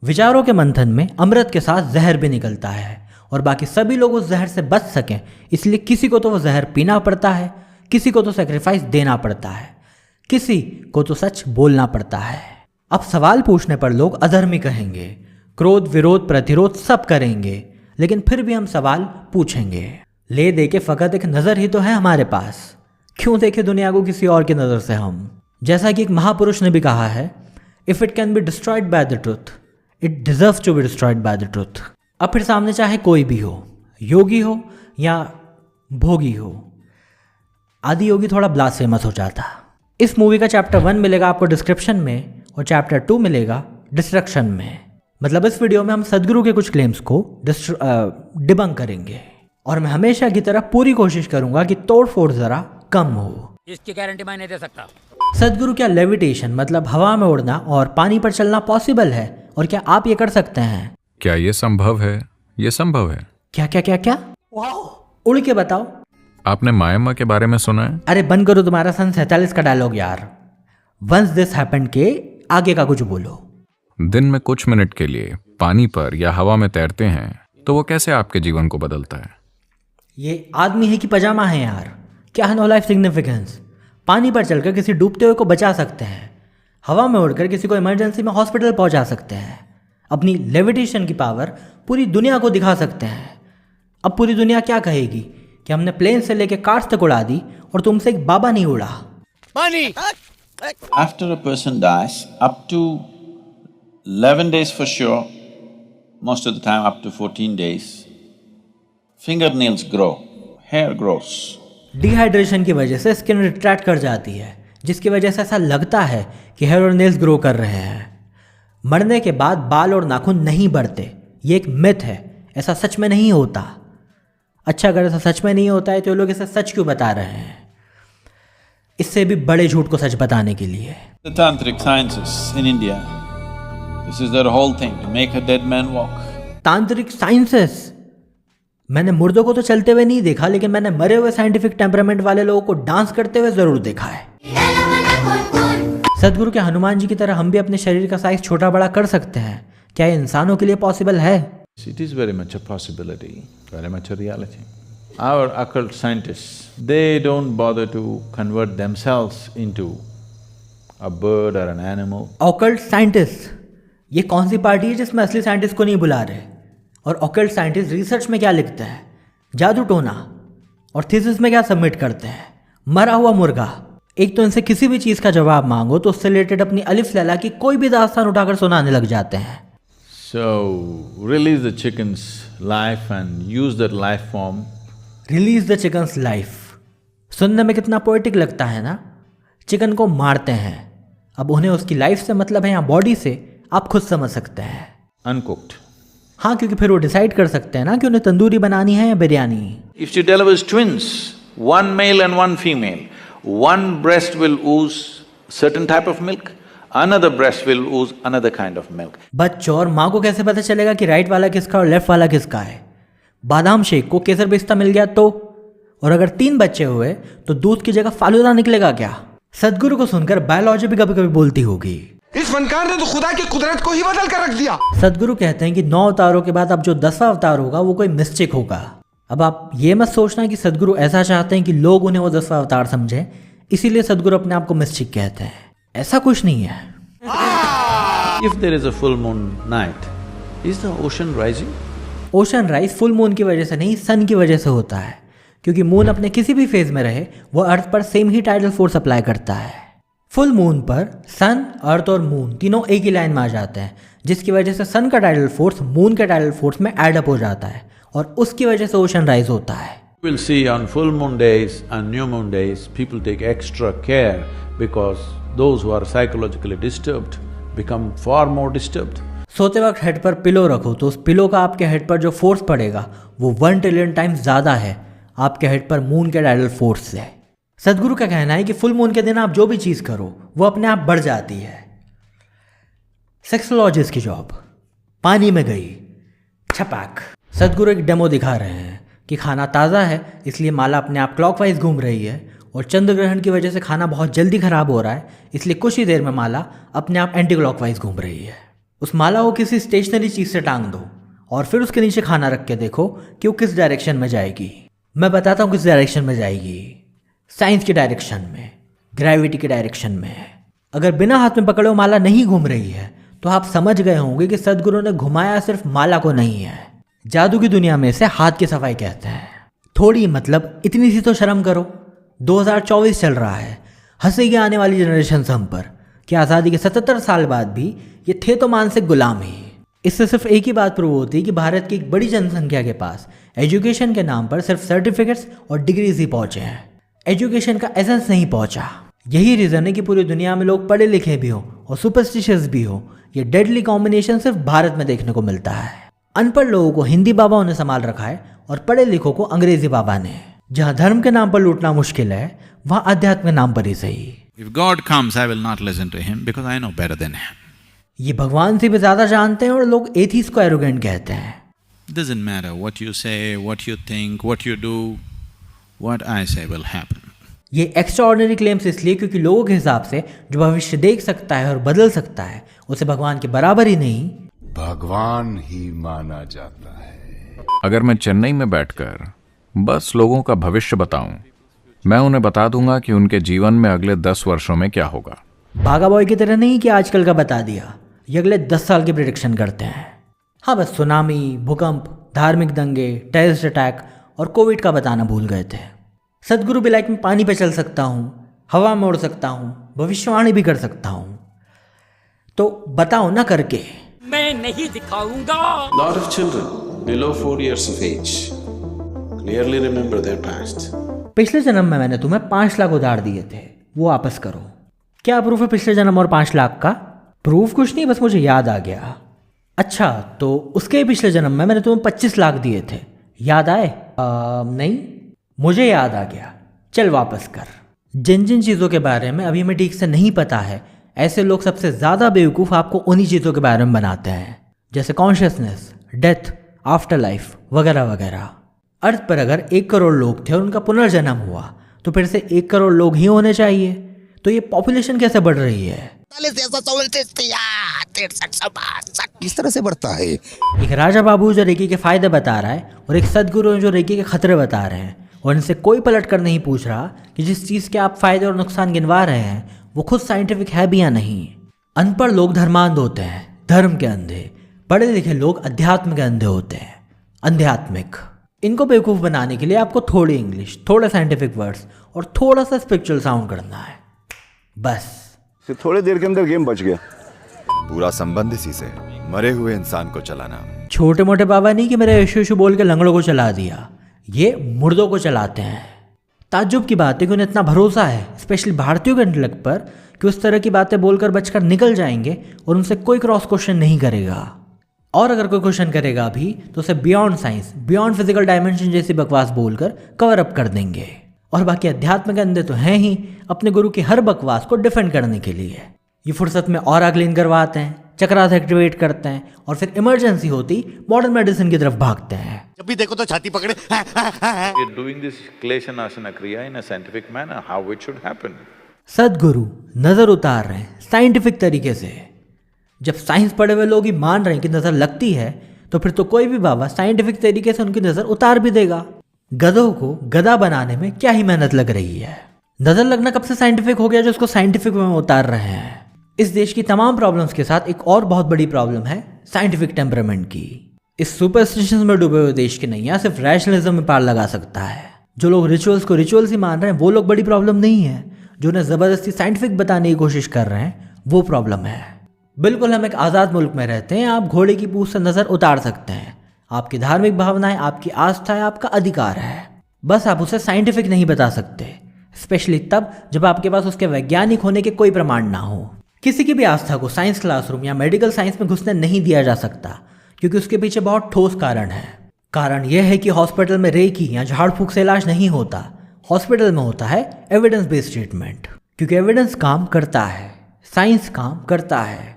विचारों के मंथन में अमृत के साथ जहर भी निकलता है और बाकी सभी लोग उस जहर से बच सकें इसलिए किसी को तो वो जहर पीना पड़ता है, किसी को तो सेक्रीफाइस देना पड़ता है, किसी को तो सच बोलना पड़ता है। अब सवाल पूछने पर लोग अधर्मी कहेंगे, क्रोध विरोध प्रतिरोध सब करेंगे, लेकिन फिर भी हम सवाल पूछेंगे। ले दे के फकत एक नज़र ही तो है हमारे पास, क्यों देखे दुनिया को किसी और की नज़र से हम। जैसा कि एक महापुरुष ने भी कहा है, if it can be destroyed by the truth it deserves to be destroyed by the truth. अब फिर सामने चाहे कोई भी हो, योगी हो या भोगी हो, आदि योगी थोड़ा ब्लास्फेमस हो जाता। इस मूवी का चैप्टर 1 मिलेगा आपको डिस्क्रिप्शन में और चैप्टर 2 मिलेगा डिस्ट्रक्शन में। मतलब इस वीडियो में हम सदगुरु के कुछ क्लेम्स को डिबंक करेंगे और मैं हमेशा की तरह पूरी कोशिश करूंगा कि तोड़ फोड़ जरा कम हो। इसकी गारंटी मैं नहीं दे सकता। सदगुरु, क्या लेविटेशन मतलब हवा में उड़ना और पानी पर चलना पॉसिबल है और क्या आप ये कर सकते हैं? क्या ये संभव है? ये संभव है। क्या क्या क्या क्या? उड़ के बताओ। आपने मायामा के बारे में सुना है? अरे बंद करो तुम्हारा सन 47 का डायलॉग यार। वंस दिस हैपेंड के आगे का कुछ बोलो। दिन में कुछ मिनट के लिए पानी पर या हवा में तैरते हैं तो वो कैसे आपके जीवन को बदलता है? ये आदमी है कि पजामा है यार? क्या है नो लाइफ सिग्निफिकेंस? पानी पर चलकर किसी डूबते हुए को बचा सकते हैं, हवा में उड़कर किसी को इमरजेंसी में हॉस्पिटल पहुंचा सकते हैं, अपनी लेविटेशन की पावर पूरी दुनिया को दिखा सकते हैं। अब पूरी दुनिया क्या कहेगी कि हमने प्लेन से लेके कार्स तक उड़ा दी और तुमसे एक बाबा नहीं उड़ा। पानी। After a person dies, up to 11 days for sure, most of the time up to 14 days, fingernails grow, hair grows. Dehydration की वजह से स्किन रिट्रैक्ट कर जाती है, जिसकी वजह से ऐसा लगता है कि हेयर और नेल्स ग्रो कर रहे हैं। मरने के बाद बाल और नाखून नहीं बढ़ते, ये एक मिथ है, ऐसा सच में नहीं होता। अच्छा, अगर ऐसा सच में नहीं होता है तो लोग इसे सच क्यों बता रहे हैं? इससे भी बड़े झूठ को सच बताने के लिए। The tantric sciences in India, this is their whole thing, to make a dead man walk. तांत्रिक साइंसेस? मैंने मुर्दों को तो चलते हुए नहीं देखा, लेकिन मैंने मरे हुए साइंटिफिक टेम्परामेंट वाले लोगों को डांस करते हुए जरूर देखा है। सदगुरु के हनुमान जी की तरह हम भी अपने शरीर का साइज छोटा बड़ा कर सकते हैं, क्या ये इंसानों के लिए पॉसिबल है? It is very much a possibility, very much a reality. Our occult scientists, they don't bother to convert themselves into a bird or an animal. Occult scientist, ये कौन सी पार्टी है जिसमें असली साइंटिस्ट को नहीं बुला रहे? और ऑकल्ट साइंटिस्ट रिसर्च में क्या लिखते हैं? जादू टोना। और थीसिस में क्या सबमिट करते हैं? मरा हुआ मुर्गा। एक तो इनसे किसी भी चीज़ का जवाब मांगो तो उससे रिलेटेड अपनी अलिफ लैला की कोई भी दास्तान उठाकर सुनाने लग जाते हैं। So, release the chicken's life and use that life form. Release the chickens life. सुनने में कितना पोएटिक लगता है ना? चिकन को मारते हैं, अब उन्हें उसकी लाइफ से मतलब है या बॉडी से, आप खुद समझ सकते हैं। Uncooked. हाँ, क्योंकि फिर वो डिसाइड कर सकते हैं ना कि उन्हें तंदूरी बनानी है या biryani. If she delivers twins, one male and one female, one breast will ooze certain type of milk, another breast will ooze another kind of milk. बच्चों और माँ को कैसे पता चलेगा कि राइट वाला किसका और लेफ्ट वाला किसका है? बादाम शेक को केसर पिस्ता मिल गया तो? और अगर 3 बच्चे हुए तो दूध की जगह फालूदा निकलेगा क्या? सदगुरु को सुनकर बायोलॉजी भी कभी कभी बोलती होगी। इस फनकार ने तो खुदा की कुदरत को ही बदल कर रख दिया। सदगुरु कहते हैं कि 9 अवतारों के बाद अब जो 10वां अवतार होगा वो कोई मिस्टेक होगा। अब आप ये मत सोचना कि सदगुरु ऐसा चाहते हैं कि लोग उन्हें वो 10वां अवतार समझें, इसीलिए सदगुरु अपने आप को मिस्टेक कहते हैं। ऐसा कुछ नहीं है। If there is a full moon night, is the ocean rising? Ocean rise full moon की वजह से नहीं, सन की वजह से होता है, क्योंकि मून अपने किसी भी फेज में रहे वो अर्थ पर सेम ही टाइडल फोर्स अप्लाई करता है। फुल मून पर सन, अर्थ और मून तीनों एक ही लाइन में आ जाते हैं, जिसकी वजह से सन का टाइडल फोर्स मून के टाइडल फोर्स में एड अप हो जाता है और उसकी वजह से ओशन राइज होता है। You will see on full moon days and new moon days, people take extra care because those who are psychologically disturbed become far more disturbed. सोते वक्त हेड पर पिलो रखो तो उस पिलो का आपके हेड पर जो फोर्स पड़ेगा वो 1 ट्रिलियन टाइम्स ज़्यादा है आपके हेड पर मून के टाइडल फोर्स से। सदगुरु का कहना है कि फुल मून के दिन आप जो भी चीज़ करो वो अपने आप बढ़ जाती है। सेक्सोलॉजिस्ट की जॉब पानी में गई, छपाक। सदगुरु एक डेमो दिखा रहे हैं कि खाना ताज़ा है इसलिए माला अपने आप क्लॉकवाइज घूम रही है और चंद्र ग्रहण की वजह से खाना बहुत जल्दी खराब हो रहा है इसलिए कुछ ही देर में माला अपने आप एंटी क्लॉकवाइज घूम रही है। उस माला को किसी स्टेशनरी चीज से टांग दो और फिर उसके नीचे खाना रख के देखो कि वो किस डायरेक्शन में जाएगी। मैं बताता हूँ किस डायरेक्शन में जाएगी। साइंस की डायरेक्शन में, ग्रेविटी के डायरेक्शन में। अगर बिना हाथ में पकड़े वो माला नहीं घूम रही है तो आप समझ गए होंगे कि सदगुरु ने घुमाया सिर्फ माला को नहीं है। जादू की दुनिया में इसे हाथ की सफाई कहते हैं। थोड़ी मतलब इतनी सी तो शर्म करो। 2024 चल रहा है, हंसेगी आने वाली जनरेशन हम पर कि आज़ादी के 77 साल बाद भी ये थे तो मानसिक गुलाम ही। इससे सिर्फ एक ही बात प्रूव होती है कि भारत की एक बड़ी जनसंख्या के पास एजुकेशन के नाम पर सिर्फ सर्टिफिकेट्स और डिग्रीज ही पहुंचे हैं, एजुकेशन का एसेंस नहीं पहुंचा। यही रीज़न है कि पूरी दुनिया में लोग पढ़े लिखे भी हो और सुपरस्टिशियस भी हो। ये डेडली कॉम्बिनेशन सिर्फ भारत में देखने को मिलता है। अनपढ़ लोगों को हिंदी बाबाओं ने संभाल रखा है और पढ़े लिखों को अंग्रेजी बाबा ने। जहाँ धर्म के नाम पर लूटना मुश्किल है वहाँ अध्यात्म के नाम पर ही सही। If God comes, I will not listen to him because I know better than him. ये भगवान से भी ज्यादा जानते हैं और लोग एथीस्ट को एरोगेंट कहते हैं। Doesn't matter what you say, what you think, what you do, what I say will happen. ये एक्स्ट्राऑर्डिनरी क्लेम्स इसलिए क्योंकि लोगों के हिसाब से जो भविष्य देख सकता है और बदल सकता है उसे भगवान के बराबर ही नहीं भगवान ही माना जाता है। अगर मैं चेन्नई में बैठकर बस लोगों का भविष्य बताऊं, मैं उन्हें बता दूंगा कि उनके जीवन में अगले 10 वर्षों में क्या होगा। भागा बॉय की तरह नहीं कि आजकल का बता दिया, ये अगले 10 साल की प्रिडिक्शन करते हैं। हाँ, बस सुनामी, भूकंप, धार्मिक दंगे, टेररिस्ट अटैक और कोविड का बताना भूल गए थे। सदगुरु भी लाइक में पानी पे चल सकता हूँ, हवा में उड़ सकता हूँ, भविष्यवाणी भी कर सकता हूँ। तो बताओ ना करके। मैं नहीं दिखाऊंगा। Lot of children below 4 years of age clearly remember their past. पिछले जन्म में मैंने तुम्हें 5 लाख उधार दिए थे, वो वापस करो। क्या प्रूफ है पिछले जन्म और 5 लाख का? प्रूफ कुछ नहीं, बस मुझे याद आ गया। अच्छा, तो उसके पिछले जन्म में मैंने तुम्हें 25 लाख दिए थे, याद आए? नहीं, मुझे याद आ गया, चल वापस कर। जिन जिन चीज़ों के बारे में अभी हमें ठीक से नहीं पता है, ऐसे लोग सबसे ज़्यादा बेवकूफ़ आपको उन्हीं चीज़ों के बारे में बनाते हैं, जैसे कॉन्शियसनेस, डेथ, आफ्टर लाइफ वगैरह वगैरह। अर्थ पर अगर 1 करोड़ लोग थे और उनका पुनर्जन्म हुआ तो फिर से 1 करोड़ लोग ही होने चाहिए। तो ये पॉपुलेशन कैसे बढ़ रही है? किस तरह से बढ़ता है? एक राजा बाबू जो रेकी के फायदे बता रहा है और एक सदगुरु जो रेकी के खतरे बता रहे हैं, और इनसे कोई पलट कर नहीं पूछ रहा कि जिस चीज़ के आप फायदे और नुकसान गिनवा रहे हैं वो खुद साइंटिफिक है भी या नहीं। अनपढ़ लोग धर्मांध होते हैं, धर्म के अंधे। पढ़े लिखे लोग अध्यात्म के अंधे होते हैं, आध्यात्मिक। इनको बेवकूफ़ बनाने के लिए आपको थोड़ी इंग्लिश, थोड़े साइंटिफिक वर्ड्स और थोड़ा सा स्पिरिचुअल साउंड करना है, बस। थोड़ी देर के अंदर गेम बच गया। पूरा संबंध इसी से, मरे हुए इंसान को चलाना। छोटे मोटे बाबा नहीं कि मेरे यशु यशु बोल के लंगड़ों को चला दिया, ये मुर्दों को चलाते हैं। ताज्जुब की बात है कि उन्हें इतना भरोसा है, स्पेशली भारतीयों के इंटेलेक्ट पर, कि उस तरह की बातें बोलकर बचकर निकल जाएंगे और उनसे कोई क्रॉस क्वेश्चन नहीं करेगा। और अगर कोई क्वेश्चन करेगा भी तो उसे beyond science, beyond physical dimension जैसी बकवास बोलकर कवर अप कर देंगे। और बाकी अध्यात्म के अंधे तो हैं ही अपने गुरु की हर बकवास को डिफेंड करने के लिए। ये फुर्सत में ऑरा क्लीन करवाते हैं, चक्रास एक्टिवेट करते हैं और फिर इमरजेंसी होती मॉडर्न मेडिसिन की तरफ भागते हैं। जब भी देखो तो छाती पकड़े। You're doing this Kleshana Asana Kriya in a scientific manner, how it should happen. सदगुरु नजर उतार रहे हैं साइंटिफिक तरीके से। जब साइंस पढ़े हुए लोग ही मान रहे हैं कि नजर लगती है तो फिर तो कोई भी बाबा साइंटिफिक तरीके से उनकी नजर उतार भी देगा। गधों को गधा बनाने में क्या ही मेहनत लग रही है। नजर लगना कब से साइंटिफिक हो गया जो उसको साइंटिफिक में उतार रहे हैं। इस देश की तमाम प्रॉब्लम्स के साथ एक और बहुत बड़ी प्रॉब्लम है साइंटिफिक टेम्परामेंट की। इस सुपरस्टिशंस में डूबे हुए देश की नैया सिर्फ रैशनलिज्म में पार लगा सकता है। जो लोग रिचुअल्स को रिचुअल्स ही मान रहे हैं वो लोग बड़ी प्रॉब्लम नहीं है, जो उन्हें ज़बरदस्ती साइंटिफिक बताने की कोशिश कर रहे हैं वो प्रॉब्लम है। बिल्कुल हम एक आज़ाद मुल्क में रहते हैं, आप घोड़े की पूंछ से नज़र उतार सकते हैं। आपकी धार्मिक भावनाएं, आपकी आस्था है, आपका अधिकार है, बस आप उसे साइंटिफिक नहीं बता सकते, स्पेशली तब जब आपके पास उसके वैज्ञानिक होने के कोई प्रमाण ना हो। किसी की भी आस्था को साइंस क्लासरूम या मेडिकल साइंस में घुसने नहीं दिया जा सकता क्योंकि उसके पीछे बहुत ठोस कारण है। कारण यह है कि हॉस्पिटल में रेकी या झाड़ फूक से इलाज नहीं होता, हॉस्पिटल में होता है एविडेंस बेस्ड ट्रीटमेंट। क्योंकि एविडेंस काम करता है, साइंस काम करता है।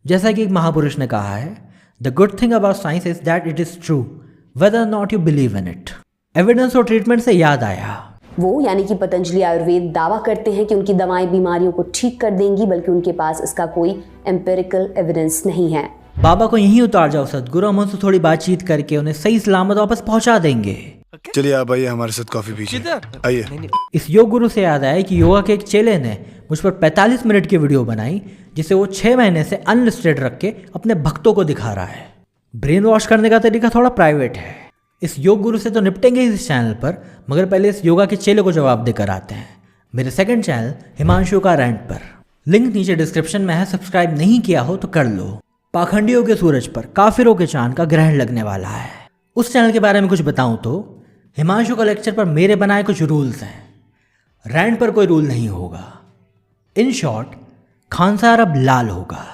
जैसा कि एक महापुरुष ने कहा है, the good thing about science is that it is true whether not you believe in it. Evidence और ट्रीटमेंट से याद आया, वो यानी कि पतंजलि आयुर्वेद दावा करते हैं कि उनकी दवाएं बीमारियों को ठीक कर देंगी, बल्कि उनके पास इसका कोई एम्पिरिकल एविडेंस नहीं है। बाबा को यहीं उतार जाओ सदगुरु, हम उनसे थोड़ी बातचीत करके उन्हें सही सलामत वापस पहुंचा देंगे। चलिए आप आइए हमारे साथ कॉफी पीजिए, आइए। इस योग गुरु से याद आया कि योगा के एक चेले ने मुझ पर 45 मिनट की वीडियो बनाई, जिसे वो 6 महीने से अनलिस्टेड रख के अपने भक्तों को दिखा रहा है। ब्रेन वॉश करने का तरीका थोड़ा प्राइवेट है। इस योग गुरु से तो निपटेंगे इस चैनल पर, मगर पहले इस योगा के चेले को जवाब देकर आते हैं मेरे सेकंड चैनल हिमांशु का रैंट पर। लिंक नीचे डिस्क्रिप्शन में है, सब्सक्राइब नहीं किया हो तो कर लो। पाखंडियों के सूरज पर काफिरों के चांद का ग्रहण लगने वाला है। उस चैनल के बारे में कुछ बताऊं तो हिमांशु का लेक्चर पर मेरे बनाए कुछ रूल्स हैं, रैंट पर कोई रूल नहीं होगा। इन शॉर्ट, खान साहब अब लाल होगा।